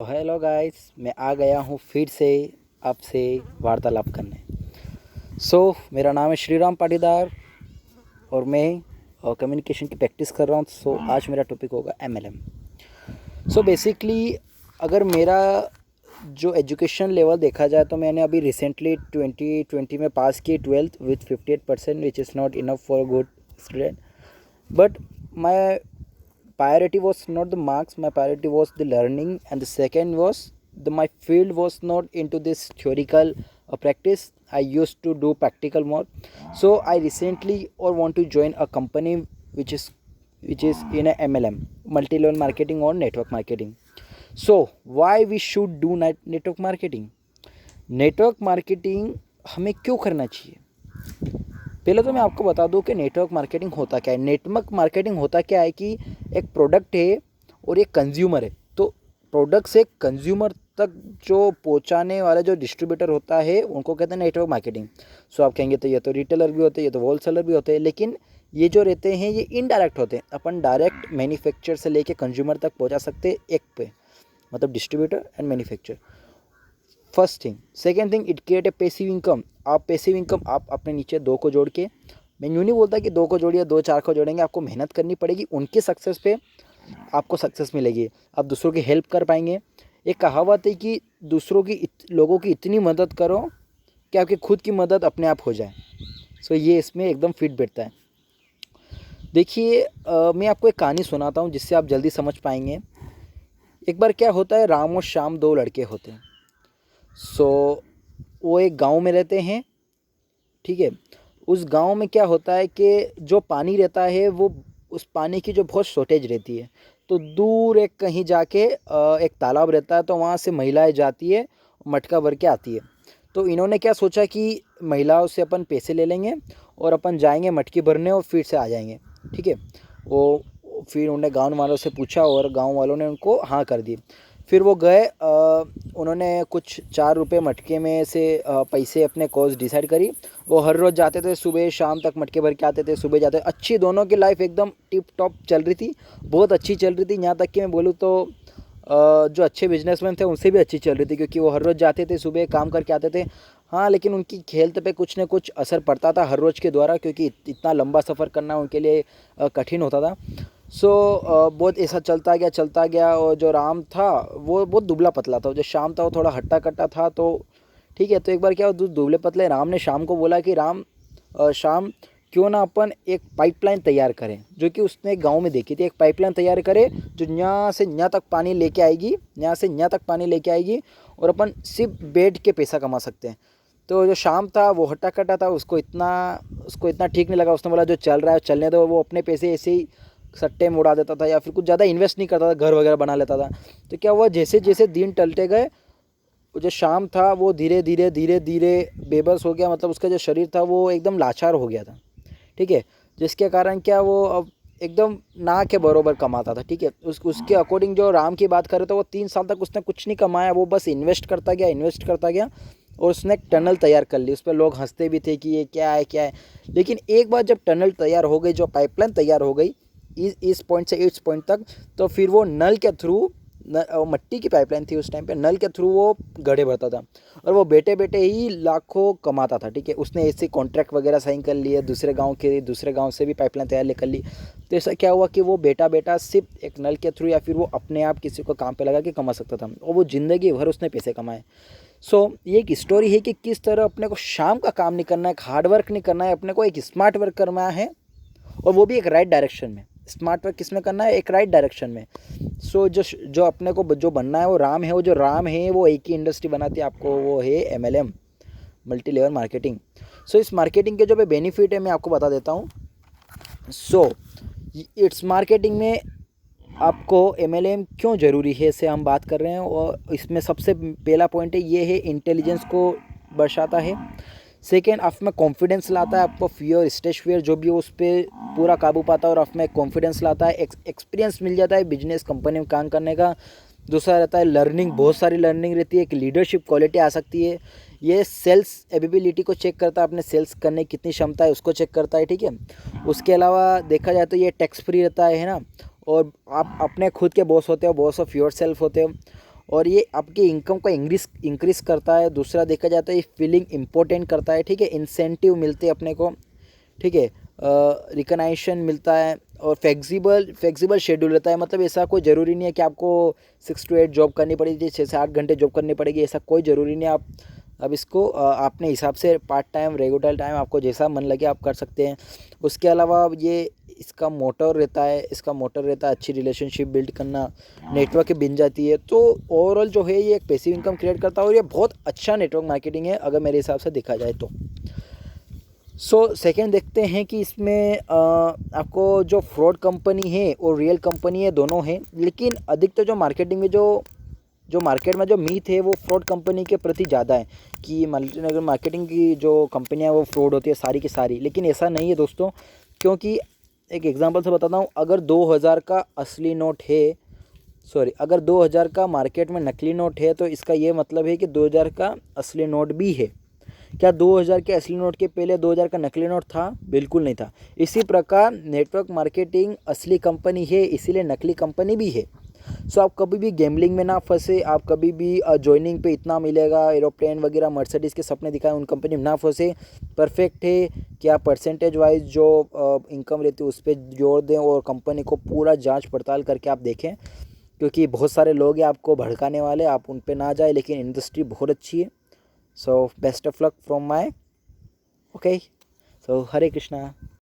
Hello guys, मैं आ गया हूँ फिर से आपसे वार्तालाप करने। मेरा नाम है श्रीराम पाटीदार और मैं कम्युनिकेशन की प्रैक्टिस कर रहा हूँ। आज मेरा टॉपिक होगा MLM। बेसिकली अगर मेरा जो एजुकेशन लेवल देखा जाए तो मैंने अभी रिसेंटली 2020 में पास की 12th with 58%, which is not enough for good student. But my priority was not the marks, my priority was the learning, and the second was my field was not into this theoretical practice. I used to do practical more. So I recently or want to join a company which is in a MLM, multi-level marketing or network marketing. So why we should do network marketing? Network marketing हमें क्यों करना चाहिए? पहले तो मैं आपको बता दूं कि नेटवर्क मार्केटिंग होता क्या है। नेटवर्क मार्केटिंग होता क्या है कि एक प्रोडक्ट है और एक कंज्यूमर है, तो प्रोडक्ट से कंज्यूमर तक जो पहुंचाने वाला जो डिस्ट्रीब्यूटर होता है उनको कहते हैं नेटवर्क मार्केटिंग। आप कहेंगे तो ये तो रिटेलर भी होते हैं, ये तो होलसेलर भी होते हैं, लेकिन ये जो रहते हैं ये इनडायरेक्ट होते हैं। अपन डायरेक्ट मैन्युफैक्चर से लेके कंज्यूमर तक पहुँचा सकते हैं एक पे, मतलब distributor and manufacture. First thing. Second thing, it create a passive income. Passive income आप अपने नीचे दो को जोड़ के, मैं यूँ नहीं बोलता कि दो को जोड़िए, दो चार को जोड़ेंगे, आपको मेहनत करनी पड़ेगी, उनके सक्सेस पे आपको सक्सेस मिलेगी, आप दूसरों की हेल्प कर पाएंगे। एक कहावत है कि दूसरों की लोगों की इतनी मदद करो कि आपकी खुद की मदद अपने आप हो जाए। ये इसमें एकदम फिट बैठता है। देखिए, मैं आपको एक कहानी सुनाता हूँ जिससे आप जल्दी समझ पाएंगे। एक बार क्या होता है, राम और श्याम दो लड़के होते हैं। वो एक गांव में रहते हैं, ठीक है। उस गांव में क्या होता है कि जो पानी रहता है वो उस पानी की जो बहुत शॉर्टेज रहती है, तो दूर एक कहीं जाके एक तालाब रहता है, तो वहाँ से महिलाएं जाती है, मटका भर के आती है। तो इन्होंने क्या सोचा कि महिलाओं से अपन पैसे ले लेंगे और अपन जाएंगे मटकी भरने और फिर से आ जाएंगे, ठीक है। वो फिर उन्होंने गाँव वालों से पूछा और गाँव वालों ने उनको हाँ कर दी। फिर वो गए, उन्होंने कुछ 4 रुपये मटके में से पैसे अपने कॉस्ट डिसाइड करी। वो हर रोज़ जाते थे, सुबह शाम तक मटके भर के आते थे, सुबह जाते। अच्छी दोनों की लाइफ एकदम टिप टॉप चल रही थी, बहुत अच्छी चल रही थी। यहाँ तक कि मैं बोलूँ तो जो अच्छे बिजनेसमैन थे उनसे भी अच्छी चल रही थी, क्योंकि वो हर रोज़ जाते थे, सुबह काम करके आते थे। हाँ, लेकिन उनकी हेल्थ पे कुछ न कुछ असर पड़ता था हर रोज़ के द्वारा, क्योंकि इतना लंबा सफ़र करना उनके लिए कठिन होता था। बहुत ऐसा चलता गया। और जो राम था वो बहुत दुबला पतला था, जो श्याम था वो थोड़ा हट्टा कट्टा था। तो ठीक है, तो एक बार क्या हुआ, दुबले पतले राम ने श्याम को बोला कि श्याम, क्यों ना अपन एक पाइपलाइन तैयार करें, जो कि उसने गांव में देखी थी। एक पाइपलाइन तैयार करें जो यहाँ से यहाँ तक पानी लेके आएगी, यहाँ से यहाँ तक पानी लेके आएगी, और अपन सिर्फ बैठ के पैसा कमा सकते हैं। तो जो श्याम था वो हट्टा कट्टा था, उसको इतना ठीक नहीं लगा। उसने बोला जो चल रहा है चलने दो। वो अपने पैसे ऐसे ही सट्टे में उड़ा देता था, या फिर कुछ ज़्यादा इन्वेस्ट नहीं करता था, घर वगैरह बना लेता था। तो क्या हुआ, जैसे जैसे दिन टलते गए, वो जो शाम था वो धीरे धीरे बेबस हो गया। मतलब उसका जो शरीर था वो एकदम लाचार हो गया था, ठीक है। जिसके कारण क्या, वो अब एकदम ना के बरोबर कमाता था, ठीक है। उसके अकॉर्डिंग जो राम की बात करें तो वो 3 साल तक उसने कुछ नहीं कमाया, वो बस इन्वेस्ट करता गया। और उसने एक टनल तैयार कर ली। उस पर लोग हंसते भी थे कि ये क्या है। लेकिन एक बार जब टनल तैयार हो गई, जो पाइपलाइन तैयार हो गई इस पॉइंट से इस पॉइंट तक, तो फिर वो नल के थ्रू, मट्टी की पाइपलाइन थी उस टाइम पे, नल के थ्रू वो गड्ढे भरता था, और वो बैठे बैठे ही लाखों कमाता था, ठीक है। उसने ऐसे कॉन्ट्रैक्ट वगैरह साइन कर लिए, दूसरे गांव से भी पाइपलाइन तैयार कर ली। तो ऐसा क्या हुआ कि वो बेटा सिर्फ एक नल के थ्रू या फिर वो अपने आप किसी को काम पे लगा के कमा सकता था, और वो ज़िंदगी भर उसने पैसे कमाए। ये एक स्टोरी है कि किस तरह अपने को शाम का काम नहीं करना है, हार्ड वर्क नहीं करना है, अपने को एक स्मार्ट वर्क करना है, और वो भी एक राइट डायरेक्शन में। स्मार्ट वर्क किसमें करना है, एक राइट डायरेक्शन में। जो अपने को जो बनना है वो राम है। वो जो राम है वो एक ही इंडस्ट्री बनाती है आपको, वो है MLM, मल्टी लेवल मार्केटिंग। इस मार्केटिंग के जो बेनिफिट है मैं आपको बता देता हूँ। इट्स मार्केटिंग में आपको MLM क्यों ज़रूरी है, इससे हम बात कर रहे हैं। और इसमें सबसे पहला पॉइंट है, ये है इंटेलिजेंस को दर्शाता है। सेकेंड, आप में कॉन्फिडेंस लाता है। आपको फियर, स्टेज फियर जो भी हो उस पर पूरा काबू पाता है, और आप में कॉन्फिडेंस लाता है। एक्सपीरियंस मिल जाता है बिजनेस कंपनी में काम करने का। दूसरा रहता है लर्निंग, बहुत सारी लर्निंग रहती है, एक लीडरशिप क्वालिटी आ सकती है। ये सेल्स एबिलिटी को चेक करता है, अपने सेल्स करने की कितनी क्षमता है उसको चेक करता है, ठीक है। उसके अलावा देखा जाए तो ये टैक्स फ्री रहता है ना, और आप अपने खुद के बॉस होते हो, बॉस ऑफ योर सेल्फ होते हो। और ये आपकी इनकम को इंक्रीज़ करता है। दूसरा देखा जाता है ये फीलिंग इम्पोर्टेंट करता है, ठीक है, इंसेंटिव मिलते हैं अपने को, ठीक है, रिकग्नाइजेशन मिलता है और फ्लेक्सिबल शेड्यूल रहता है। मतलब ऐसा कोई ज़रूरी नहीं है कि आपको 6 to 8 जॉब करनी पड़ेगी, 6 से 8 घंटे जॉब करनी पड़ेगी, ऐसा कोई ज़रूरी नहीं है। आप अब इसको अपने हिसाब से पार्ट टाइम रेगुलर टाइम आपको जैसा मन लगे आप कर सकते हैं। उसके अलावा ये इसका मोटर रहता है अच्छी रिलेशनशिप बिल्ड करना, नेटवर्क बन जाती है। तो ओवरऑल जो है ये एक पैसिव इनकम क्रिएट करता है और ये बहुत अच्छा नेटवर्क मार्केटिंग है अगर मेरे हिसाब से देखा जाए तो। सेकंड देखते हैं कि इसमें आपको जो फ्रॉड कंपनी है और रियल कंपनी है दोनों हैं, लेकिन अधिकतर जो मार्केटिंग में जो मार्केट में जो मीथ है वो फ्रॉड कंपनी के प्रति ज़्यादा है कि मल्टीनेशनल मार्केटिंग की जो कंपनियां वो फ्रॉड होती है सारी की सारी, लेकिन ऐसा नहीं है दोस्तों। क्योंकि एक एग्जांपल से बताता हूँ, अगर 2000 का असली नोट है, अगर 2000 का मार्केट में नकली नोट है तो इसका ये मतलब है कि 2000 का असली नोट भी है। क्या 2000 के असली नोट के पहले 2000 का नकली नोट था? बिल्कुल नहीं था। इसी प्रकार नेटवर्क मार्केटिंग असली कंपनी है, इसीलिए नकली कंपनी भी है। आप कभी भी गैम्बलिंग में ना फंसे, आप कभी भी ज्वाइनिंग पे इतना मिलेगा, एरोप्लेन वगैरह मर्सिडीज़ के सपने दिखाएं उन कंपनी में ना फंसे। परफेक्ट है कि आप परसेंटेज वाइज जो इनकम रहती है उस पर जोड़ दें और कंपनी को पूरा जांच पड़ताल करके आप देखें, क्योंकि बहुत सारे लोग हैं आपको भड़काने वाले, आप उन पे ना जाए। लेकिन इंडस्ट्री बहुत अच्छी है। So best of luck from my okay. So Hare Krishna.